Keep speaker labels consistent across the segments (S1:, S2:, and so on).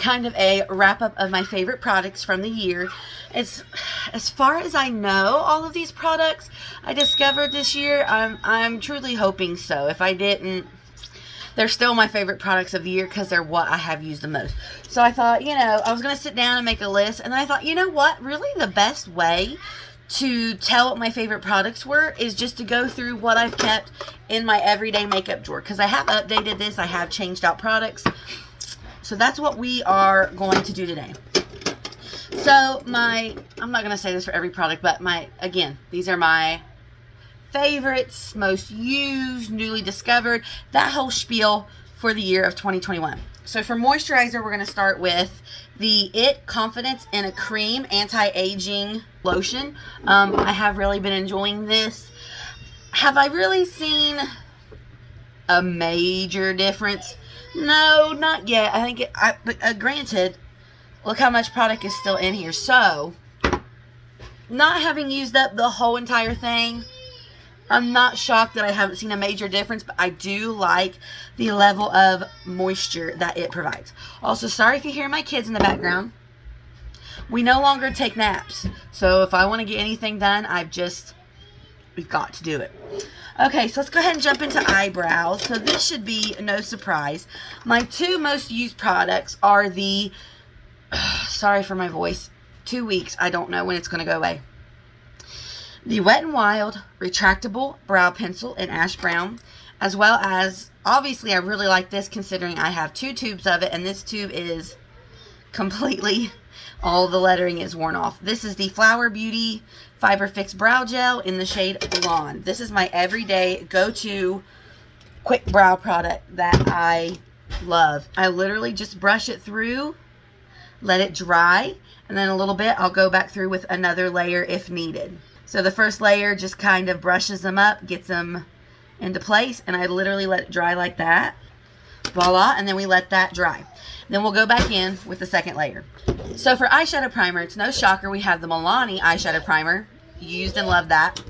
S1: kind of a wrap-up of my favorite products from the year. As far as I know, all of these products I discovered this year, I'm truly hoping so. If I didn't, they're still my favorite products of the year because they're what I have used the most. So I thought, you know, I was going to sit down and make a list, and then I thought, you know what, really the best way to tell what my favorite products were is just to go through what I've kept in my everyday makeup drawer, because I have updated this, I have changed out products. So that's what we are going to do today. So I'm not going to say this for every product, but again, these are my favorites, most used, newly discovered, that whole spiel for the year of 2021. So for moisturizer, we're going to start with the Confidence in a Cream Anti-Aging Lotion. I have really been enjoying this. Have I really seen a major difference? No, not yet. I think but granted, look how much product is still in here. So, not having used up the whole entire thing, I'm not shocked that I haven't seen a major difference, but I do like the level of moisture that it provides. Also, sorry if you hear my kids in the background. We no longer take naps. So if I want to get anything done, we've got to do it. Okay, so let's go ahead and jump into eyebrows. So this should be no surprise. My two most used products are the, sorry for my voice, 2 weeks. I don't know when it's going to go away. The Wet n Wild Retractable Brow Pencil in Ash Brown, as well as, obviously I really like this considering I have 2 tubes of it, and this tube is completely, all the lettering is worn off. This is the Flower Beauty Fiber Fix Brow Gel in the shade Blonde. This is my everyday go-to quick brow product that I love. I literally just brush it through, let it dry, and then a little bit I'll go back through with another layer if needed. So the first layer just kind of brushes them up, gets them into place, and I literally let it dry like that. Voila, and then we let that dry. Then we'll go back in with the second layer. So for eyeshadow primer, it's no shocker, we have the Milani eyeshadow primer. Used and loved that.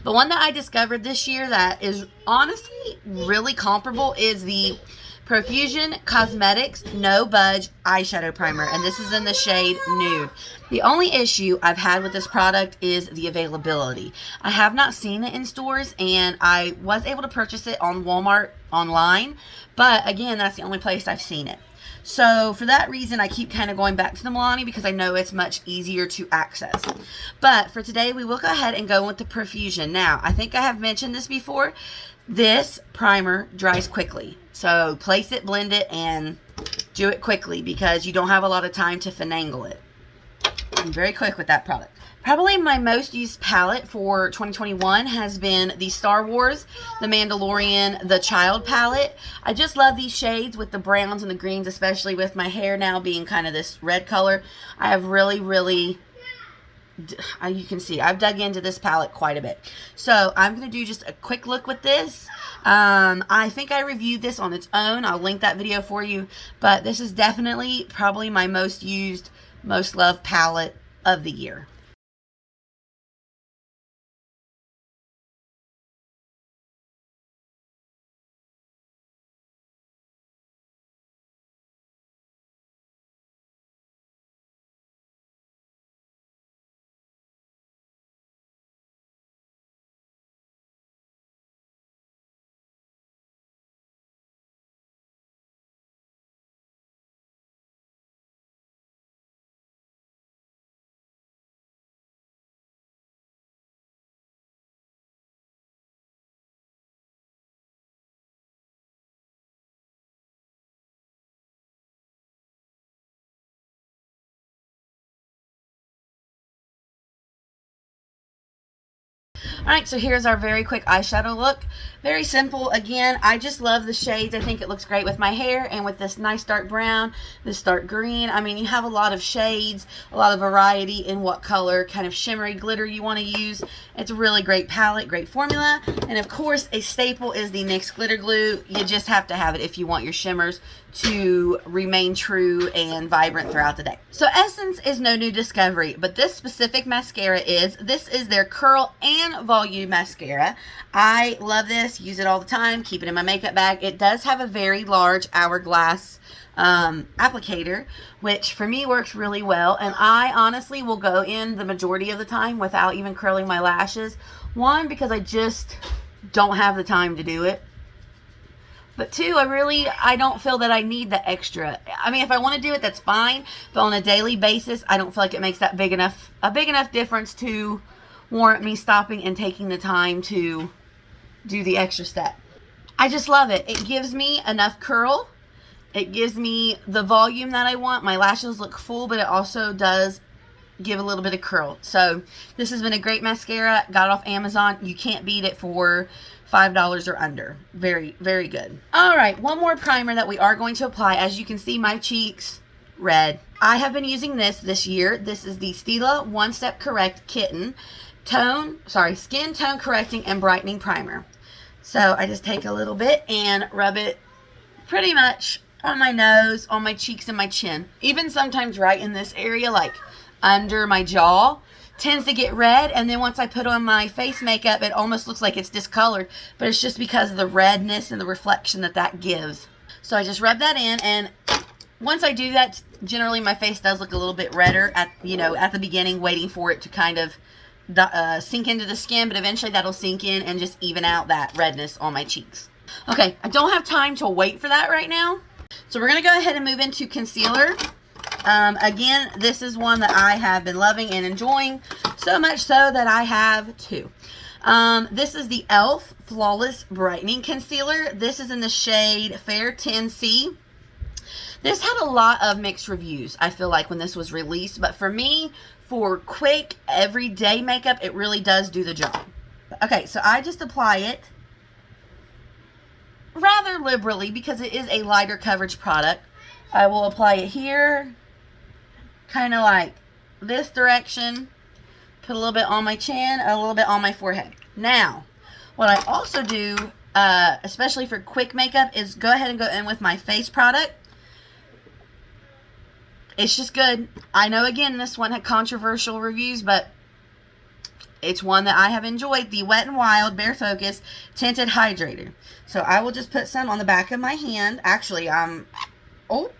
S1: But one that I discovered this year that is honestly really comparable is the Profusion Cosmetics No Budge Eyeshadow Primer, and this is in the shade Nude. The only issue I've had with this product is the availability. I have not seen it in stores, and I was able to purchase it on Walmart online, but again, that's the only place I've seen it. So for that reason, I keep kind of going back to the Milani because I know it's much easier to access. But for today, we will go ahead and go with the Profusion. Now, I think I have mentioned this before. This primer dries quickly. So place it, blend it, and do it quickly because you don't have a lot of time to finagle it. I'm very quick with that product. Probably my most used palette for 2021 has been the Star Wars, the Mandalorian, the Child palette. I just love these shades with the browns and the greens, especially with my hair now being kind of this red color. I have really, you can see, I've dug into this palette quite a bit. So I'm going to do just a quick look with this. I think I reviewed this on its own. I'll link that video for you. But this is definitely probably my most used, most loved palette of the year. Alright, so here's our very quick eyeshadow look. Very simple. Again, I just love the shades. I think it looks great with my hair and with this nice dark brown, this dark green. I mean, you have a lot of shades, a lot of variety in what color, kind of shimmery glitter you want to use. It's a really great palette, great formula. And of course, a staple is the NYX glitter glue. You just have to have it if you want your shimmers to remain true and vibrant throughout the day. So Essence is no new discovery, but this specific mascara is. This is their Curl and Volume Mascara. I love this, use it all the time, keep it in my makeup bag. It does have a very large hourglass applicator, which for me works really well. And I honestly will go in the majority of the time without even curling my lashes. One, because I just don't have the time to do it. But two, I don't feel that I need the extra. I mean, if I want to do it, that's fine. But on a daily basis, I don't feel like it makes that a big enough difference to warrant me stopping and taking the time to do the extra step. I just love it. It gives me enough curl. It gives me the volume that I want. My lashes look full, but it also does give a little bit of curl. So this has been a great mascara. Got it off Amazon. You can't beat it for $5 or under. Very, very good. All right, one more primer that we are going to apply. As you can see, my cheeks red. I have been using this year. This is the Stila One Step Correct Kitten Skin Tone Correcting and Brightening Primer. So I just take a little bit and rub it pretty much on my nose, on my cheeks, and my chin. Even sometimes right in this area, like under my jaw, tends to get red. And then once I put on my face makeup, it almost looks like it's discolored. But it's just because of the redness and the reflection that gives. So I just rub that in. And once I do that, generally my face does look a little bit redder at the beginning, waiting for it to kind of sink into the skin, but eventually that'll sink in and just even out that redness on my cheeks. Okay, I don't have time to wait for that right now, so we're gonna go ahead and move into concealer. Again, this is one that I have been loving and enjoying, so much so that I have two. This is the e.l.f. Flawless Brightening Concealer. This is in the shade Fair 10C. This had a lot of mixed reviews, I feel like, when this was released, but for me, for quick, everyday makeup, it really does do the job. Okay, so I just apply it rather liberally because it is a lighter coverage product. I will apply it here, kind of like this direction, put a little bit on my chin, a little bit on my forehead. Now, what I also do, especially for quick makeup, is go ahead and go in with my face product. It's just good. I know, again, this one had controversial reviews, but it's one that I have enjoyed. The Wet n Wild Barefocus Tinted Hydrator. So I will just put some on the back of my hand. Actually, oh,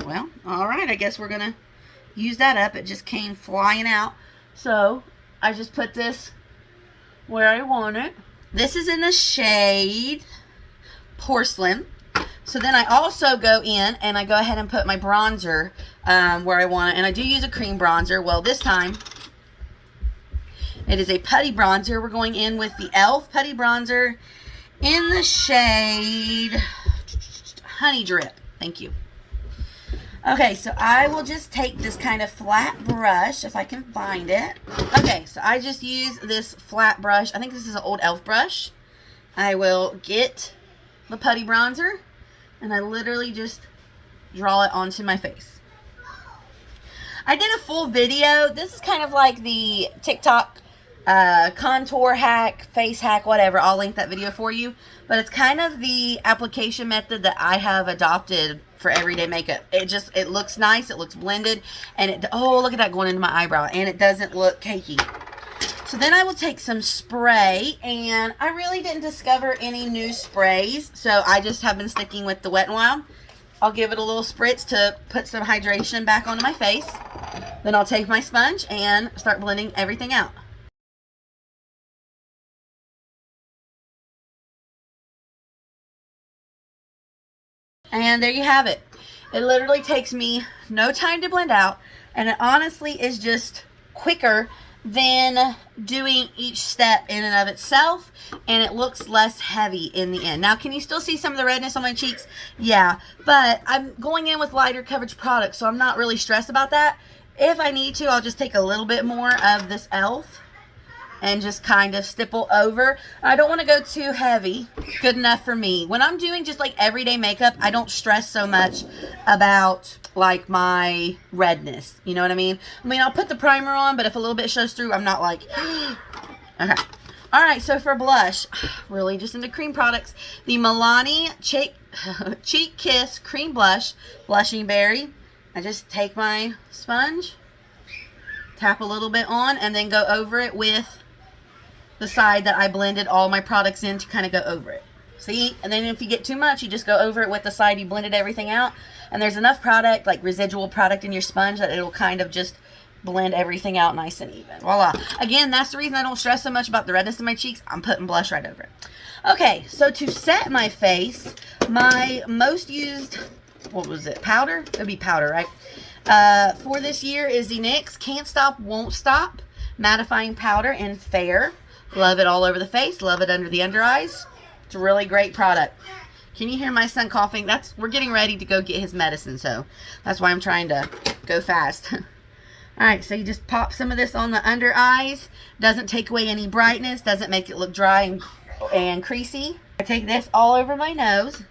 S1: well, all right. I guess we're going to use that up. It just came flying out. So I just put this where I want it. This is in the shade Porcelain. So then I also go in and I go ahead and put my bronzer where I want it. And I do use a cream bronzer. Well, this time it is a putty bronzer. We're going in with the e.l.f. putty bronzer in the shade Honey Drip. Thank you. Okay, so I will just take this kind of flat brush, if I can find it. Okay, so I just use this flat brush. I think this is an old e.l.f. brush. I will get the putty bronzer, and I literally just draw it onto my face. I did a full video. This is kind of like the TikTok contour hack, face hack, whatever. I'll link that video for you. But it's kind of the application method that I have adopted for everyday makeup. It looks nice. It looks blended. And oh, look at that going into my eyebrow. And it doesn't look cakey. So then I will take some spray, and I really didn't discover any new sprays, so I just have been sticking with the Wet n Wild. I'll give it a little spritz to put some hydration back onto my face. Then I'll take my sponge and start blending everything out. And there you have it. It literally takes me no time to blend out, and it honestly is just quicker than doing each step in and of itself, and it looks less heavy in the end. Now, can you still see some of the redness on my cheeks? Yeah, but I'm going in with lighter coverage products, so I'm not really stressed about that. If I need to, I'll just take a little bit more of this e.l.f. and just kind of stipple over. I don't want to go too heavy. Good enough for me. When I'm doing just like everyday makeup, I don't stress so much about like my redness. You know what I mean? I mean, I'll put the primer on, but if a little bit shows through, I'm not like, okay. All right, so for blush, really just into cream products. The Milani Cheek Kiss Cream Blush, Blushing Berry. I just take my sponge, tap a little bit on, and then go over it with the side that I blended all my products in to kind of go over it. See? And then if you get too much, you just go over it with the side. You blended everything out. And there's enough product, like residual product in your sponge, that it'll kind of just blend everything out nice and even. Voila. Again, that's the reason I don't stress so much about the redness in my cheeks. I'm putting blush right over it. Okay, so to set my face, my most used, what was it, powder? It would be powder, right? For this year is the NYX Can't Stop, Won't Stop mattifying powder in Fair. Love it all over the face. Love it under the under eyes. It's a really great product. Can you hear my son coughing? We're getting ready to go get his medicine, so that's why I'm trying to go fast. Alright, so you just pop some of this on the under eyes. Doesn't take away any brightness. Doesn't make it look dry and creasy. I take this all over my nose.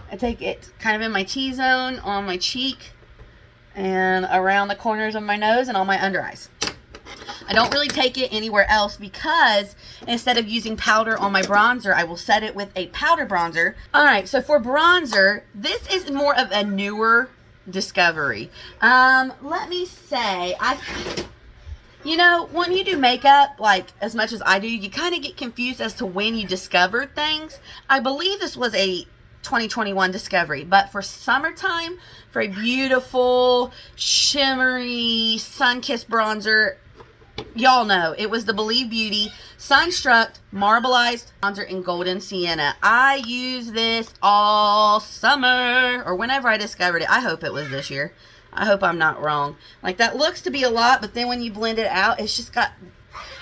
S1: I take it kind of in my T-zone, on my cheek, and around the corners of my nose and on my under eyes. I don't really take it anywhere else because instead of using powder on my bronzer, I will set it with a powder bronzer. Alright, so for bronzer, this is more of a newer discovery. Let me say, you know, when you do makeup, like as much as I do, you kind of get confused as to when you discovered things. I believe this was a 2021 discovery, but for summertime, for a beautiful, shimmery, sun-kissed bronzer, y'all know, it was the Believe Beauty Sunstruck Marbleized Bronzer in Golden Sienna. I use this all summer, or whenever I discovered it. I hope it was this year. I hope I'm not wrong. Like, that looks to be a lot, but then when you blend it out, it's just got,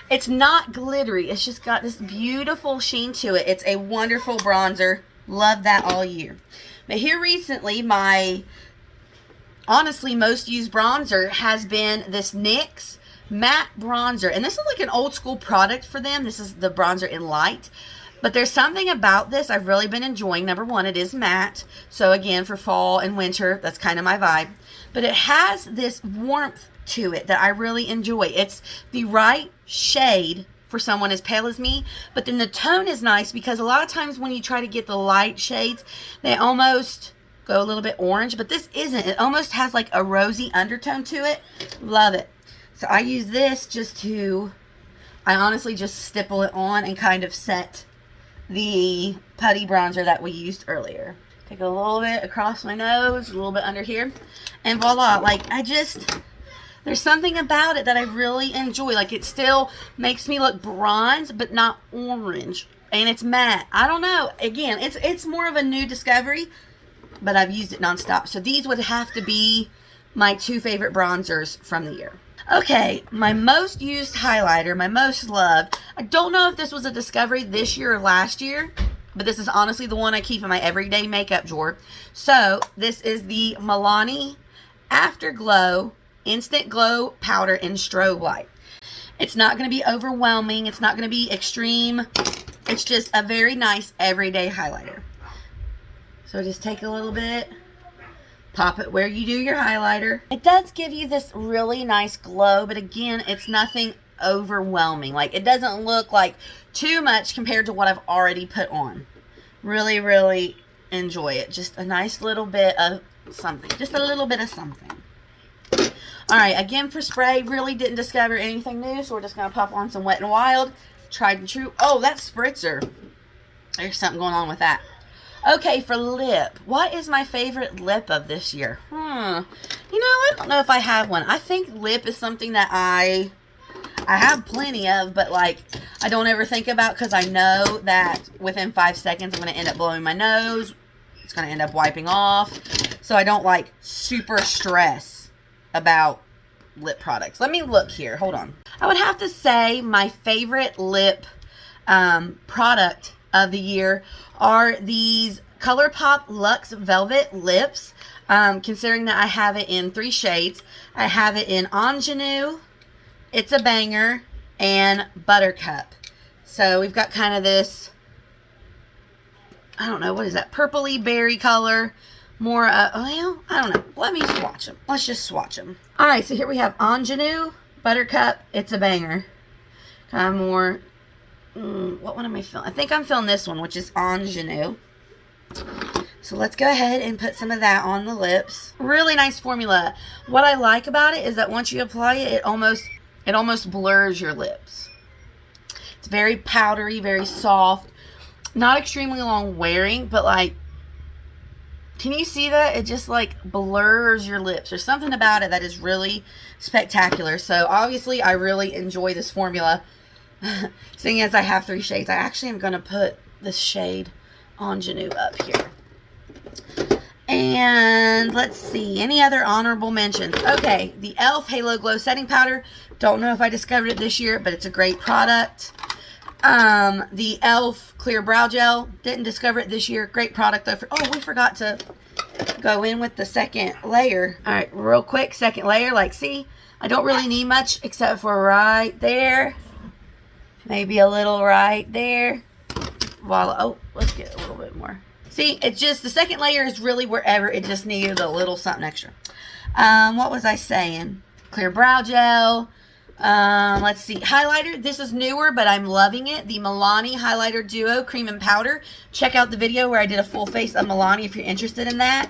S1: it's not glittery. It's just got this beautiful sheen to it. It's a wonderful bronzer. Love that all year. But here recently, my honestly most used bronzer has been this NYX matte bronzer, and this is like an old school product for them. This is the bronzer in light, but there's something about this I've really been enjoying. Number one, it is matte, so again, for fall and winter, that's kind of my vibe, but it has this warmth to it that I really enjoy. It's the right shade for someone as pale as me, but then the tone is nice, because a lot of times when you try to get the light shades, they almost go a little bit orange, but this isn't. It almost has like a rosy undertone to it. Love it. So I use this just to, I honestly just stipple it on and kind of set the putty bronzer that we used earlier. Take a little bit across my nose, a little bit under here, and voila. Like, there's something about it that I really enjoy. Like, it still makes me look bronze, but not orange. And it's matte. I don't know. Again, it's more of a new discovery, but I've used it nonstop. So these would have to be my two favorite bronzers from the year. Okay, my most used highlighter, my most loved. I don't know if this was a discovery this year or last year, but this is honestly the one I keep in my everyday makeup drawer. So this is the Milani Afterglow Instant Glow Powder in Strobe Light. It's not going to be overwhelming. It's not going to be extreme. It's just a very nice everyday highlighter. So just take a little bit. Pop it where you do your highlighter. It does give you this really nice glow, but again, it's nothing overwhelming. Like, it doesn't look like too much compared to what I've already put on. Really, really enjoy it. Just a nice little bit of something. Just a little bit of something. Alright, again for spray, really didn't discover anything new, so we're just going to pop on some Wet n Wild. Tried and true. Oh, that spritzer. There's something going on with that. Okay, for lip. What is my favorite lip of this year? You know, I don't know if I have one. I think lip is something that I have plenty of, but like, I don't ever think about, because I know that within 5 seconds I'm going to end up blowing my nose. It's going to end up wiping off. So I don't like super stress about lip products. Let me look here. Hold on. I would have to say my favorite lip product of the year are these ColourPop Luxe Velvet Lips. Considering that I have it in 3 shades. I have it in Ingenue, It's a Banger, and Buttercup. So we've got kind of this, I don't know, what is that? Purpley berry color. More, well, I don't know. Let me swatch them. Let's just swatch them. Alright, so here we have Ingenue, Buttercup, It's a Banger. Kind of more, what one am I feeling? I think I'm feeling this one, which is Ingenue. So let's go ahead and put some of that on the lips. Really nice formula. What I like about it is that once you apply it, it almost blurs your lips. It's very powdery, very soft. not extremely long wearing, but like, can you see that? It just like blurs your lips. There's something about it that is really spectacular. So obviously I really enjoy this formula. Seeing as I have 3 shades, I actually am going to put this shade ingenue up here. And let's see, any other honorable mentions? Okay, the e.l.f. Halo Glow Setting Powder. Don't know if I discovered it this year, but it's a great product. The e.l.f. Clear Brow Gel. Didn't discover it this year. Great product though. Oh, we forgot to go in with the second layer. All right, real quick, second layer. Like, see, I don't really need much except for right there. Maybe a little right there. Voila. Oh, let's get a little bit more. See, it's just, the second layer is really wherever it just needed a little something extra. What was I saying? Clear Brow Gel. Let's see. Highlighter. This is newer, but I'm loving it. The Milani Highlighter Duo Cream and Powder. Check out the video where I did a full face of Milani if you're interested in that.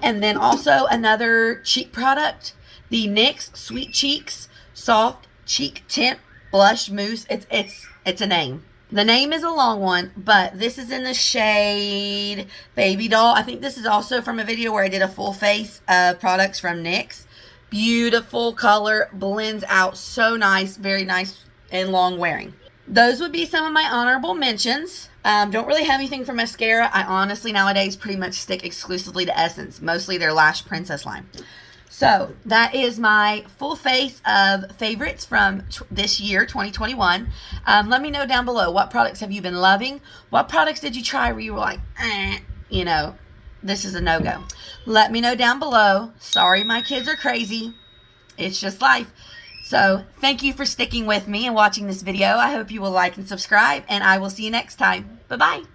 S1: And then also another cheek product. The NYX Sweet Cheeks Soft Cheek Tint Blush Mousse. It's a name. The name is a long one, but this is in the shade Baby Doll. I think this is also from a video where I did a full face of products from NYX. Beautiful color, blends out so nice, very nice and long wearing. Those would be some of my honorable mentions. Don't really have anything for mascara. I honestly nowadays pretty much stick exclusively to Essence, mostly their Lash Princess line. So that is my full face of favorites from this year, 2021. Let me know down below, what products have you been loving? What products did you try where you were like, you know, this is a no-go? Let me know down below. Sorry, my kids are crazy. It's just life. So thank you for sticking with me and watching this video. I hope you will like and subscribe, and I will see you next time. Bye-bye.